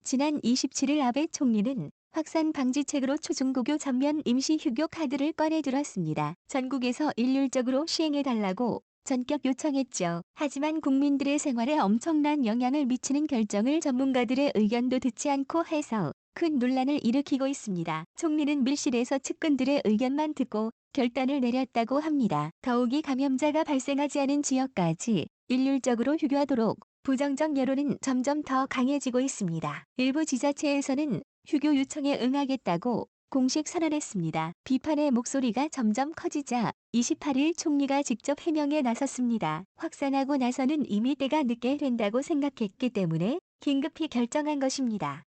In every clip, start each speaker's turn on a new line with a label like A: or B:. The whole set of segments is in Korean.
A: 지난 27일 아베 총리는 확산 방지책으로 초중고교 전면 임시 휴교 카드를 꺼내들었습니다. 전국에서 일률적으로 시행해달라고 전격 요청했죠. 하지만 국민들의 생활에 엄청난 영향을 미치는 결정을 전문가들의 의견도 듣지 않고 해서 큰 논란을 일으키고 있습니다. 총리는 밀실에서 측근들의 의견만 듣고 결단을 내렸다고 합니다. 더욱이 감염자가 발생하지 않은 지역까지 일률적으로 휴교하도록 부정적 여론은 점점 더 강해지고 있습니다. 일부 지자체에서는 휴교 요청에 응하겠다고 공식 선언했습니다. 비판의 목소리가 점점 커지자 28일 총리가 직접 해명에 나섰습니다. 확산하고 나서는 이미 때가 늦게 된다고 생각했기 때문에 긴급히 결정한 것입니다.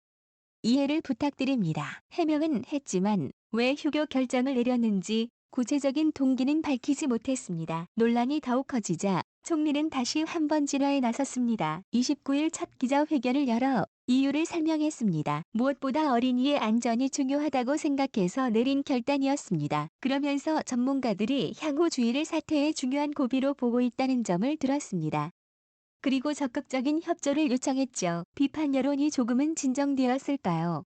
A: 이해를 부탁드립니다. 해명은 했지만 왜 휴교 결정을 내렸는지 구체적인 동기는 밝히지 못했습니다. 논란이 더욱 커지자 총리는 다시 한 번 진화에 나섰습니다. 29일 첫 기자회견을 열어 이유를 설명했습니다. 무엇보다 어린이의 안전이 중요하다고 생각해서 내린 결단이었습니다. 그러면서 전문가들이 향후 주의를 사태의 중요한 고비로 보고 있다는 점을 들었습니다. 그리고 적극적인 협조를 요청했죠. 비판 여론이 조금은 진정되었을까요?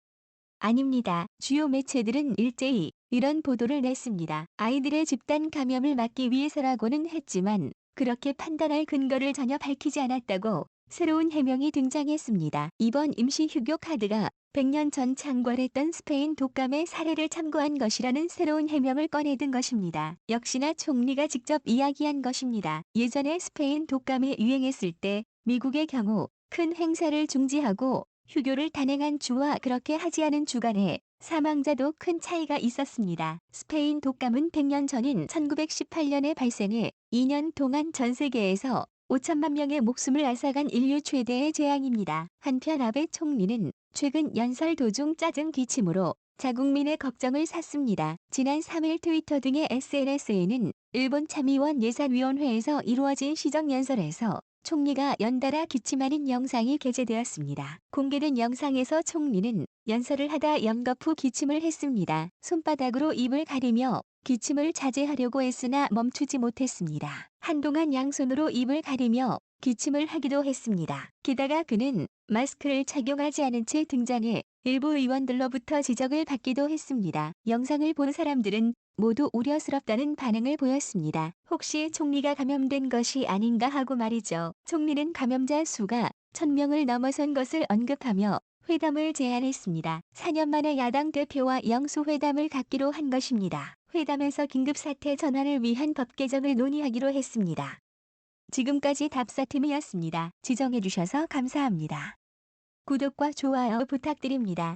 A: 아닙니다. 주요 매체들은 일제히 이런 보도를 냈습니다. 아이들의 집단 감염을 막기 위해서라고는 했지만 그렇게 판단할 근거를 전혀 밝히지 않았다고 새로운 해명이 등장했습니다. 이번 임시 휴교 카드가 100년 전 창궐했던 스페인 독감의 사례를 참고한 것이라는 새로운 해명을 꺼내든 것입니다. 역시나 총리가 직접 이야기한 것입니다. 예전에 스페인 독감이 유행했을 때 미국의 경우 큰 행사를 중지하고 휴교를 단행한 주와 그렇게 하지 않은 주 간에 사망자도 큰 차이가 있었습니다. 스페인 독감은 100년 전인 1918년에 발생해 2년 동안 전 세계에서 5천만 명의 목숨을 앗아간 인류 최대의 재앙입니다. 한편 아베 총리는 최근 연설 도중 짜증 기침으로 자국민의 걱정을 샀습니다. 지난 3일 트위터 등의 SNS에는 일본 참의원 예산위원회에서 이루어진 시정연설에서 총리가 연달아 기침하는 영상이 게재되었습니다. 공개된 영상에서 총리는 연설을 하다 연거푸 기침을 했습니다. 손바닥으로 입을 가리며 기침을 자제하려고 애쓰나 멈추지 못했습니다. 한동안 양손으로 입을 가리며 기침을 하기도 했습니다. 게다가 그는 마스크를 착용하지 않은 채 등장해 일부 의원들로부터 지적을 받기도 했습니다. 영상을 본 사람들은 모두 우려스럽다는 반응을 보였습니다. 혹시 총리가 감염된 것이 아닌가 하고 말이죠. 총리는 감염자 수가 1000명을 넘어선 것을 언급하며 회담을 제안했습니다. 4년 만에 야당 대표와 영수회담을 갖기로 한 것입니다. 회담에서 긴급사태 전환을 위한 법 개정을 논의하기로 했습니다. 지금까지 답사팀이었습니다. 지정해주셔서 감사합니다. 구독과 좋아요 부탁드립니다.